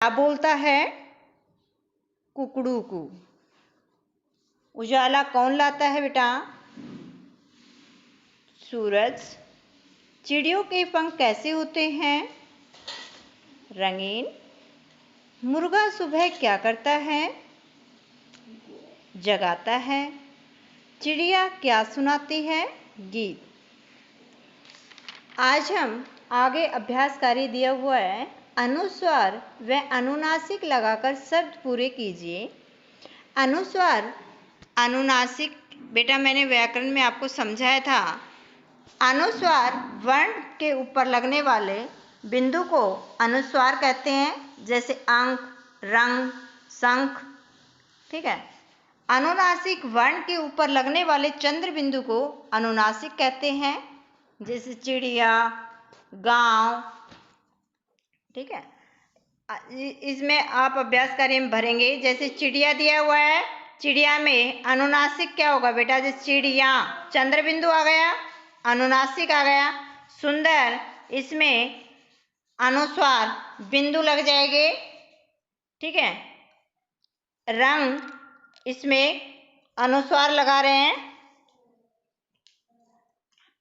क्या बोलता है कुकड़ू को? उजाला कौन लाता है बेटा? सूरज। चिड़ियों के पंख कैसे होते हैं? रंगीन। मुर्गा सुबह क्या करता है? जगाता है। चिड़िया क्या सुनाती है? गीत। आज हम आगे अभ्यास कार्य दिया हुआ है, अनुस्वार व अनुनासिक लगाकर शब्द पूरे कीजिए। अनुस्वार अनुनासिक बेटा मैंने व्याकरण में आपको समझाया था। अनुस्वार वर्ण के ऊपर लगने वाले बिंदु को अनुस्वार कहते हैं, जैसे अंक, रंग, शंख। ठीक है। अनुनासिक वर्ण के ऊपर लगने वाले चंद्र बिंदु को अनुनासिक कहते हैं, जैसे चिड़िया, गांव। ठीक है। इसमें आप अभ्यास कार्य में भरेंगे। जैसे चिड़िया दिया हुआ है, चिड़िया में अनुनासिक क्या होगा बेटा? जैसे चिड़िया, चंद्र बिंदु आ गया, अनुनासिक आ गया। सुंदर, इसमें अनुस्वार बिंदु लग जाएंगे। ठीक है। रंग, इसमें अनुस्वार लगा रहे हैं।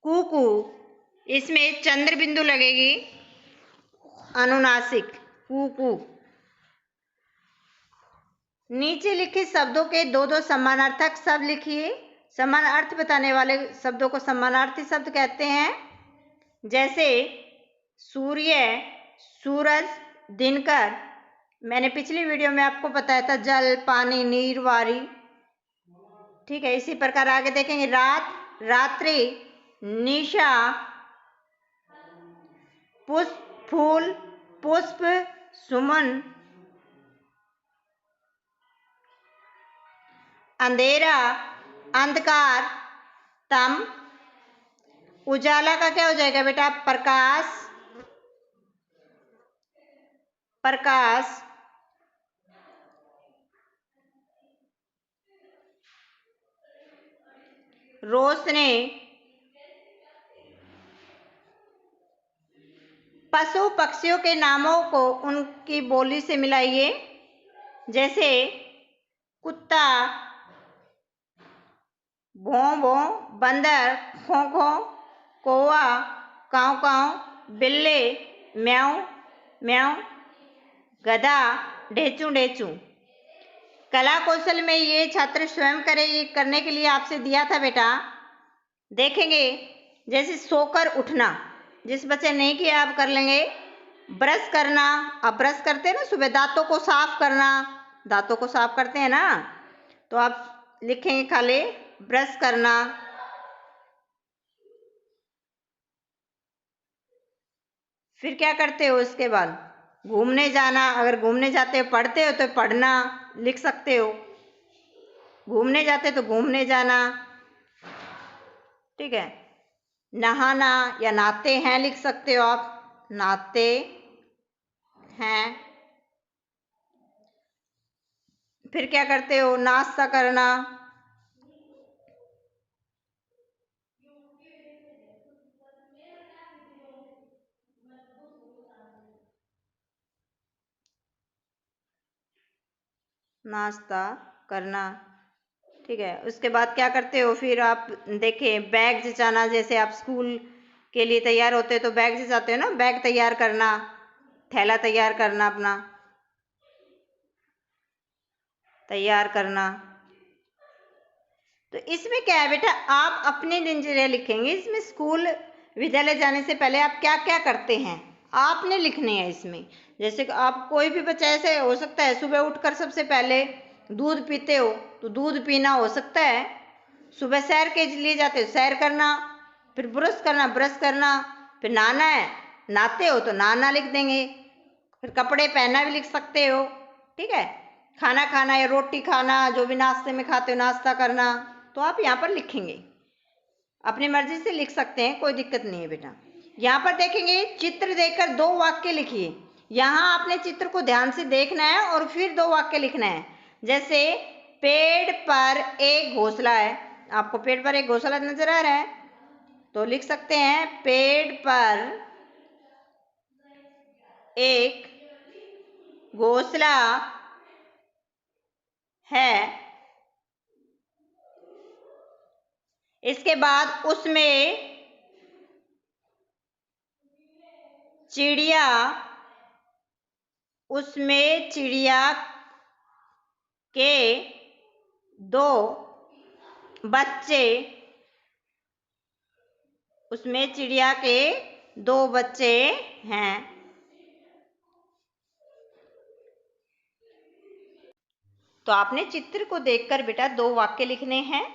कुकू, इसमें चंद्र बिंदु लगेगी, अनुनासिक, कुकू। नीचे लिखे शब्दों के दो दो समानार्थक शब्द लिखिए। समान अर्थ बताने वाले शब्दों को समानार्थी शब्द कहते हैं, जैसे सूर्य, सूरज, दिनकर। मैंने पिछली वीडियो में आपको बताया था जल, पानी, नीर, वारी। ठीक है। इसी प्रकार आगे देखेंगे रात, रात्रि, निशा, पुष्प, फूल, पुष्प, सुमन, अंधेरा, अंधकार, तम। उजाला का क्या हो जाएगा बेटा? प्रकाश, प्रकाश। रोशनी। पशु पक्षियों के नामों को उनकी बोली से मिलाइए। जैसे कुत्ता, भौं भौं, बंदर, खो खो, कौवा, काव काव, बिल्ली, म्याऊं म्याऊं, गधा, ढेचू ढेचू। कला कौशल में ये छात्र स्वयं करे, ये करने के लिए आपसे दिया था बेटा। देखेंगे जैसे सोकर उठना, जिस बच्चे नहीं किया आप कर लेंगे। ब्रश करना, आप ब्रश करते हैं ना सुबह, दांतों को साफ करना, दांतों को साफ करते हैं ना, तो आप लिखेंगे खाली ब्रश करना। फिर क्या करते हो उसके बाद? घूमने जाना। अगर घूमने जाते हो, पढ़ते हो तो पढ़ना लिख सकते हो। घूमने जाते तो घूमने जाना। ठीक है। नहाना या नहाते हैं लिख सकते हो आप, नहाते हैं। फिर क्या करते हो? नाश्ता करना। नाश्ता करना। ठीक है। उसके बाद क्या करते हो? फिर आप देखें बैग जचाना। जैसे आप स्कूल के लिए तैयार होते हो तो बैग जचाते हो ना, बैग तैयार करना, थैला तैयार करना, अपना तैयार करना। तो इसमें क्या है बेटा? आप अपनी दिनचर्या लिखेंगे। इसमें स्कूल विद्यालय जाने से पहले आप क्या क्या करते हैं आपने लिखने हैं इसमें। जैसे कि आप कोई भी बच्चा ऐसे हो सकता है, सुबह उठकर सबसे पहले दूध पीते हो तो दूध पीना हो सकता है। सुबह सैर के लिए जाते हो, सैर करना। फिर ब्रश करना, ब्रश करना। फिर नहाना है, नहाते हो तो नहाना लिख देंगे। फिर कपड़े पहनना भी लिख सकते हो। ठीक है। खाना खाना या रोटी खाना, जो भी नाश्ते में खाते हो, नाश्ता करना, तो आप यहाँ पर लिखेंगे। अपनी मर्जी से लिख सकते हैं, कोई दिक्कत नहीं है बेटा। यहाँ पर देखेंगे चित्र देखकर दो वाक्य लिखिए। यहाँ आपने चित्र को ध्यान से देखना है और फिर दो वाक्य लिखना है। जैसे पेड़ पर एक घोंसला है। आपको पेड़ पर एक घोंसला नजर आ रहा है तो लिख सकते हैं पेड़ पर एक घोंसला है। इसके बाद उसमें चिड़िया के दो बच्चे हैं। तो आपने चित्र को देखकर बेटा 2 वाक्य लिखने हैं।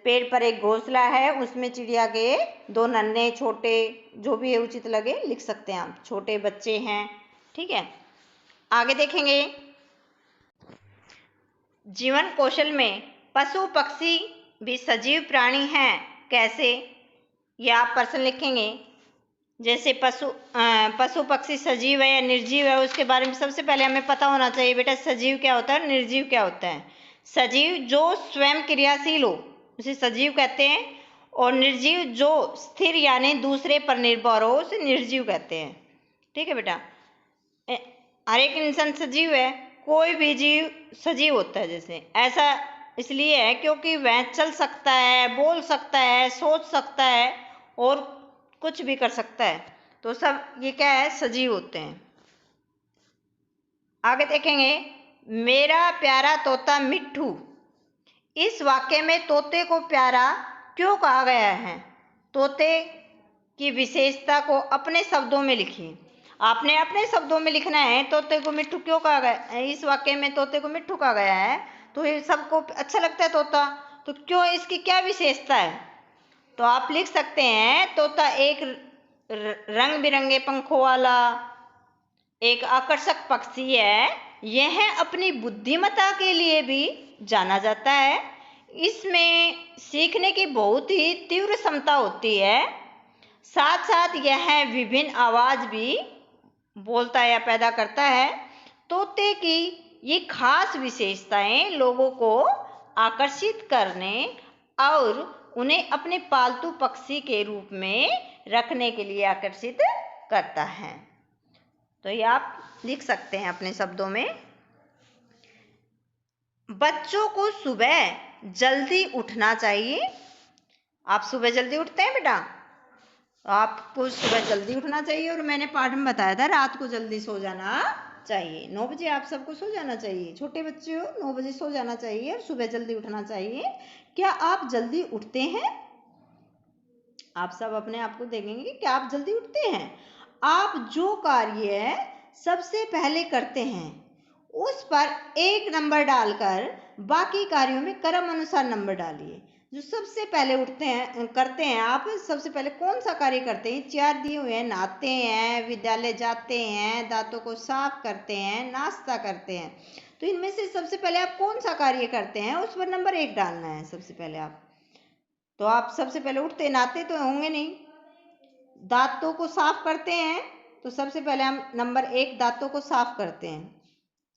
पेड़ पर एक घोंसला है, उसमें चिड़िया के 2 नन्हे छोटे, जो भी है उचित लगे लिख सकते हैं आप, छोटे बच्चे हैं। ठीक है, आगे देखेंगे। जीवन कौशल में पशु पक्षी भी सजीव प्राणी हैं, कैसे? ये आप प्रश्न लिखेंगे। जैसे पशु पक्षी सजीव है या निर्जीव है, उसके बारे में सबसे पहले हमें पता होना चाहिए बेटा, सजीव क्या होता है, निर्जीव क्या होता है। सजीव जो स्वयं क्रियाशील हो उसे सजीव कहते हैं, और निर्जीव जो स्थिर यानी दूसरे पर निर्भर हो उसे निर्जीव कहते हैं। ठीक है बेटा, हर एक इंसान सजीव है, कोई भी जीव सजीव होता है। जैसे ऐसा इसलिए है क्योंकि वह चल सकता है, बोल सकता है, सोच सकता है और कुछ भी कर सकता है, तो सब ये क्या है, सजीव होते हैं। आगे देखेंगे। मेरा प्यारा तोता मिट्ठू, इस वाक्य में तोते को प्यारा क्यों कहा गया है? तोते की विशेषता को अपने शब्दों में लिखिए। आपने अपने शब्दों में लिखना है, तोते को मिट्ठू क्यों कहा गया, इस वाक्य में तोते को मिट्ठू कहा गया है, तो ये सबको अच्छा लगता है तोता, तो क्यों, इसकी क्या विशेषता है? तो आप लिख सकते हैं, तोता एक रंग बिरंगे पंखों वाला एक आकर्षक पक्षी है। यह अपनी बुद्धिमत्ता के लिए भी जाना जाता है। इसमें सीखने की बहुत ही तीव्र क्षमता होती है। साथ साथ यह विभिन्न आवाज भी बोलता है या पैदा करता है। तोते की ये खास विशेषताएं लोगों को आकर्षित करने और उन्हें अपने पालतू पक्षी के रूप में रखने के लिए आकर्षित करता है। तो ये आप लिख सकते हैं अपने शब्दों में। बच्चों को सुबह जल्दी उठना चाहिए। आप सुबह जल्दी उठते हैं बेटा? आपको सुबह जल्दी उठना चाहिए, और मैंने पाठ में बताया था रात को जल्दी सो जाना चाहिए। 9 बजे आप सबको सो जाना चाहिए, छोटे बच्चे हो 9 बजे सो जाना चाहिए और सुबह जल्दी उठना चाहिए। क्या आप जल्दी उठते हैं? आप सब अपने आप को देखेंगे कि क्या आप जल्दी उठते हैं? आप जो कार्य सबसे पहले करते हैं उस पर 1 नंबर डालकर बाकी कार्यों में क्रम अनुसार नंबर डालिए। जो सबसे पहले करते हैं आप सबसे पहले कौन सा कार्य करते हैं? 4 दिए हुए हैं, नहाते हैं, विद्यालय जाते हैं, दांतों को साफ करते हैं, नाश्ता करते हैं। तो इनमें से सबसे पहले आप कौन सा कार्य करते हैं उस पर नंबर 1 डालना है सबसे पहले आप। तो आप सबसे पहले उठते नहाते तो होंगे नहीं, दांतों को साफ करते हैं, तो सबसे पहले हम नंबर 1 दांतों को साफ करते हैं।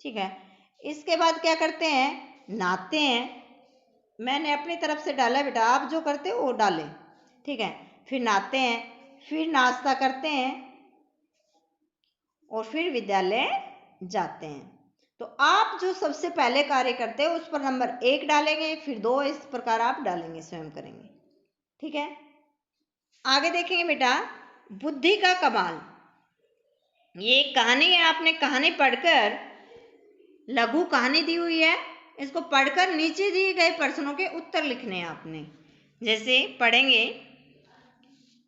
ठीक है, इसके बाद क्या करते हैं? नहाते हैं। मैंने अपनी तरफ से डाला बेटा, आप जो करते हो वो डालें। ठीक है, फिर नहाते हैं, फिर नाश्ता करते हैं और फिर विद्यालय जाते हैं। तो आप जो सबसे पहले कार्य करते हैं उस पर नंबर 1 डालेंगे, फिर 2, इस प्रकार आप डालेंगे, स्वयं करेंगे। ठीक है, आगे देखेंगे बेटा, बुद्धि का कमाल। ये कहानी है, आपने कहानी पढ़कर, लघु कहानी दी हुई है, इसको पढ़कर नीचे दिए गए प्रश्नों के उत्तर लिखने हैं आपने। जैसे पढ़ेंगे,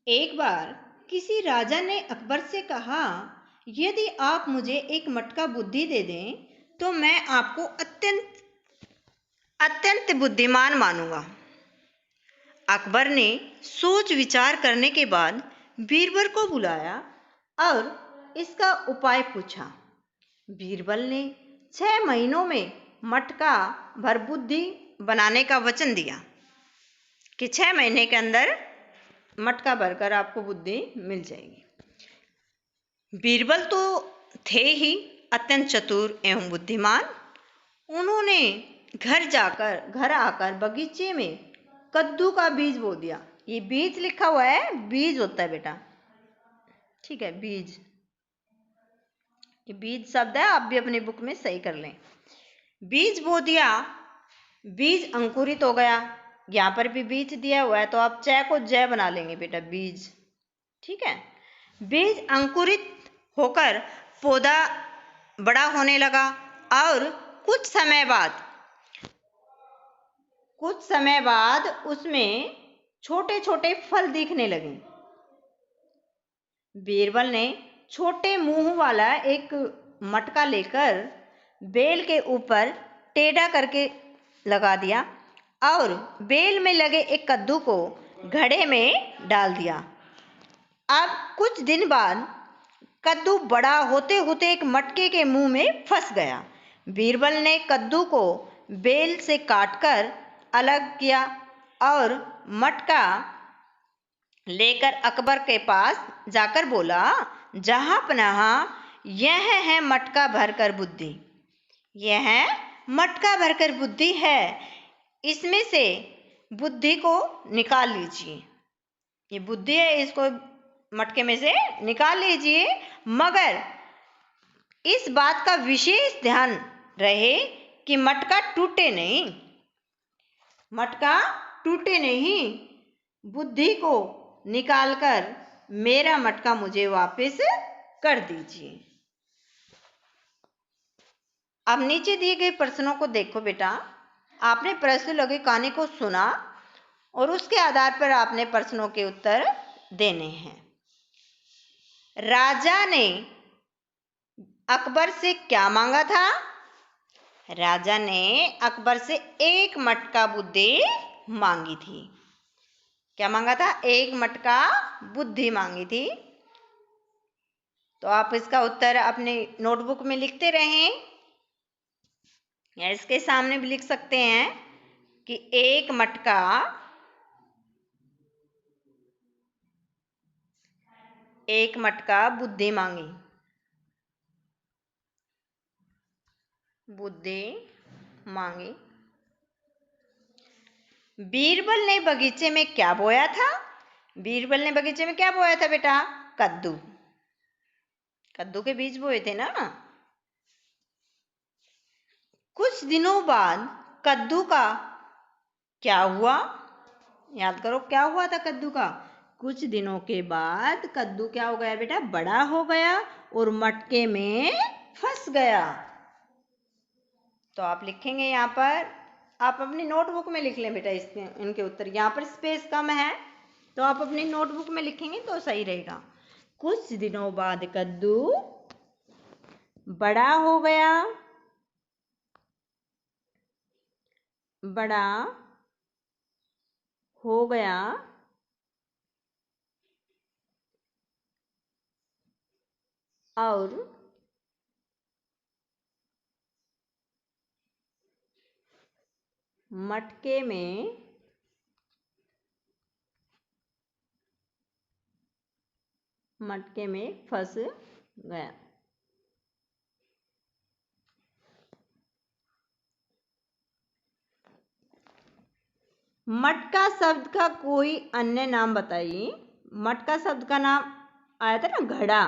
एक बार किसी राजा ने अकबर से कहा, यदि आप मुझे एक मटका बुद्धि दे दें तो मैं आपको अत्यंत बुद्धिमान मानूंगा। अकबर ने सोच विचार करने के बाद बीरबल को बुलाया और इसका उपाय पूछा। बीरबल ने 6 महीनों में मटका भर बुद्धि बनाने का वचन दिया कि 6 महीने के अंदर मटका भरकर आपको बुद्धि मिल जाएगी। बीरबल तो थे ही अत्यंत चतुर एवं बुद्धिमान। उन्होंने घर आकर बगीचे में कद्दू का बीज बो दिया। ये बीज लिखा हुआ है, बीज होता है बेटा, ठीक है, बीज। ये बीज शब्द है, आप भी अपनी बुक में सही कर लें। बीज बो दिया, बीज अंकुरित हो गया। यहाँ पर भी बीज दिया हुआ है तो आप च को ज बना लेंगे बेटा, बीज। ठीक है। बीज अंकुरित होकर पौधा बड़ा होने लगा और कुछ समय बाद उसमें छोटे छोटे फल दिखने लगे। बीरबल ने छोटे मुंह वाला एक मटका लेकर बेल के ऊपर टेढ़ा करके लगा दिया और बेल में लगे एक कद्दू को घड़े में डाल दिया। अब कुछ दिन बाद कद्दू बड़ा होते होते एक मटके के मुंह में फंस गया। बीरबल ने कद्दू को बेल से काटकर अलग किया और मटका लेकर अकबर के पास जाकर बोला, जहां पनाह, यह है मटका भरकर बुद्धि, यह मटका भरकर बुद्धि है, इसमें से बुद्धि को निकाल लीजिए। ये बुद्धि है, इसको मटके में से निकाल लीजिए, मगर इस बात का विशेष ध्यान रहे कि मटका टूटे नहीं, मटका टूटे नहीं। बुद्धि को निकालकर मेरा मटका मुझे वापस कर दीजिए। अब नीचे दिए गए प्रश्नों को देखो बेटा। आपने प्रश्न लगे कहानी को सुना और उसके आधार पर आपने प्रश्नों के उत्तर देने हैं। राजा ने अकबर से क्या मांगा था? राजा ने अकबर से एक मटका बुद्धि मांगी थी। क्या मांगा था? एक मटका बुद्धि मांगी थी। तो आप इसका उत्तर अपने नोटबुक में लिखते रहें या इसके सामने भी लिख सकते हैं कि एक मटका बुद्धि मांगी, बुद्धि मांगी। बीरबल ने बगीचे में क्या बोया था? बीरबल ने बगीचे में क्या बोया था बेटा? कद्दू, कद्दू के बीज बोए थे ना। कुछ दिनों बाद कद्दू का क्या हुआ? याद करो, क्या हुआ था कद्दू का? कुछ दिनों के बाद कद्दू क्या हो गया बेटा? बड़ा हो गया और मटके में फंस गया। तो आप लिखेंगे यहाँ पर, आप अपनी नोटबुक में लिख लें बेटा इनके उत्तर। यहाँ पर स्पेस कम है तो आप अपनी नोटबुक में लिखेंगे तो सही रहेगा। कुछ दिनों बाद कद्दू बड़ा हो गया, बड़ा हो गया और मटके में फंस गया। मटका शब्द का कोई अन्य नाम बताइए। मटका शब्द का नाम आया था ना घड़ा,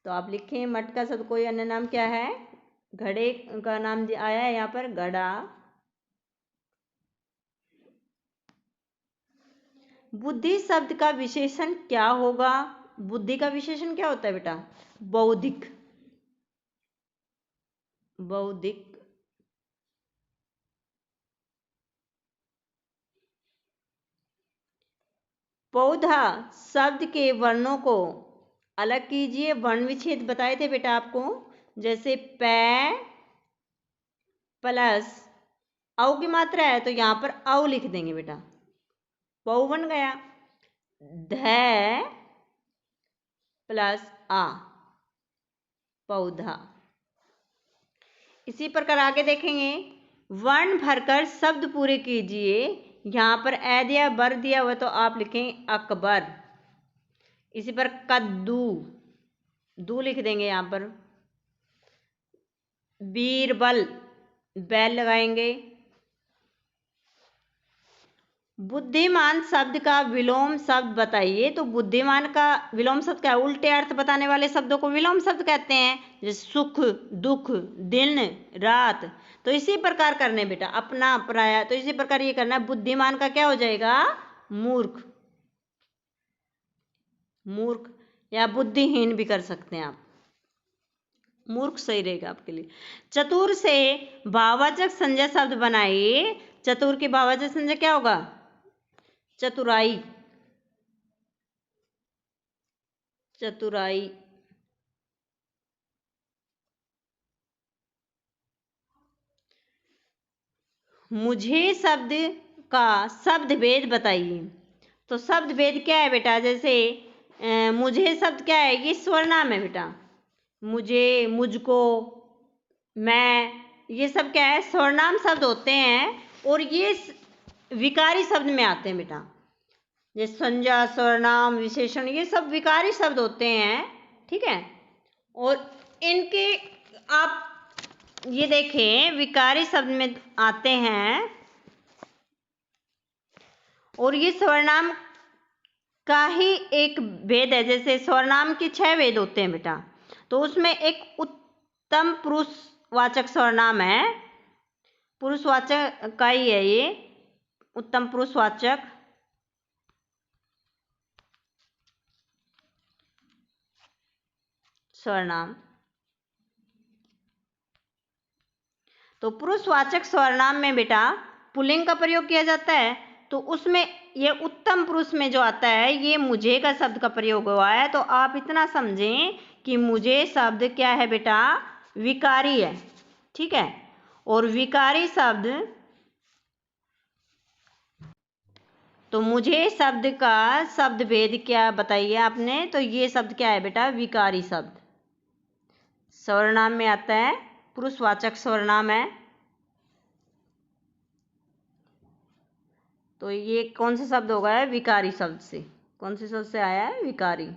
तो आप लिखें मटका शब्द कोई अन्य नाम क्या है? घड़े का नाम आया है यहाँ पर, घड़ा। बुद्धि शब्द का विशेषण क्या होगा? बुद्धि का विशेषण क्या होता है बेटा? बौद्धिक, बौद्धिक। पौधा शब्द के वर्णों को अलग कीजिए। वर्ण विच्छेद बताए थे बेटा आपको, जैसे पै प्लस औ की मात्रा है तो यहां पर औ लिख देंगे बेटा, पौ बन गया। ध प्लस आ, पौधा। इसी प्रकार आगे देखेंगे, वर्ण भरकर शब्द पूरे कीजिए। यहां पर ए दिया, बर दिया हुआ तो आप लिखें अकबर। इसी पर कद्दू, दू लिख देंगे यहां पर। बीरबल, बैल लगाएंगे। बुद्धिमान शब्द का विलोम शब्द बताइए। तो बुद्धिमान का विलोम शब्द क्या है? उल्टे अर्थ बताने वाले शब्दों को विलोम शब्द कहते हैं, जैसे सुख, दुख, दिन, रात। तो इसी प्रकार करने बेटा, अपना, पराया। तो इसी प्रकार ये करना है। बुद्धिमान का क्या हो जाएगा? मूर्ख। मूर्ख या बुद्धिहीन भी कर सकते हैं आप। मूर्ख सही रहेगा आपके लिए। चतुर से भाववाचक संज्ञा शब्द बनाइए। चतुर की भाववाचक संज्ञा क्या होगा? चतुराई। चतुराई। मुझे शब्द का शब्द भेद बताइए। तो शब्द भेद क्या है बेटा? जैसे मुझे शब्द क्या है? ये स्वर्णाम है बेटा। मुझे, मुझको, मैं, ये सब क्या है? स्वर्णाम शब्द होते हैं और ये विकारी शब्द में आते हैं बेटा। ये संज्ञा, सर्वनाम, विशेषण, ये सब विकारी शब्द होते हैं, ठीक है। और इनके आप ये देखें, विकारी शब्द में आते हैं और ये सर्वनाम का ही एक भेद है। जैसे सर्वनाम के 6 भेद होते हैं बेटा, तो उसमें एक उत्तम पुरुषवाचक सर्वनाम है, पुरुषवाचक का ही है ये, उत्तम पुरुषवाचक सर्वनाम। तो पुरुषवाचक सर्वनाम में बेटा पुल्लिंग का प्रयोग किया जाता है, तो उसमें ये उत्तम पुरुष में जो आता है, ये मुझे का शब्द का प्रयोग हुआ है। तो आप इतना समझें कि मुझे शब्द क्या है बेटा? विकारी है, ठीक है। और विकारी शब्द, तो मुझे शब्द का शब्द भेद क्या बताइए आपने? तो ये शब्द क्या है बेटा? विकारी शब्द। सर्वनाम में आता है, पुरुषवाचक सर्वनाम है। तो ये कौन सा शब्द होगा? विकारी शब्द से। कौन से शब्द से आया है? विकारी।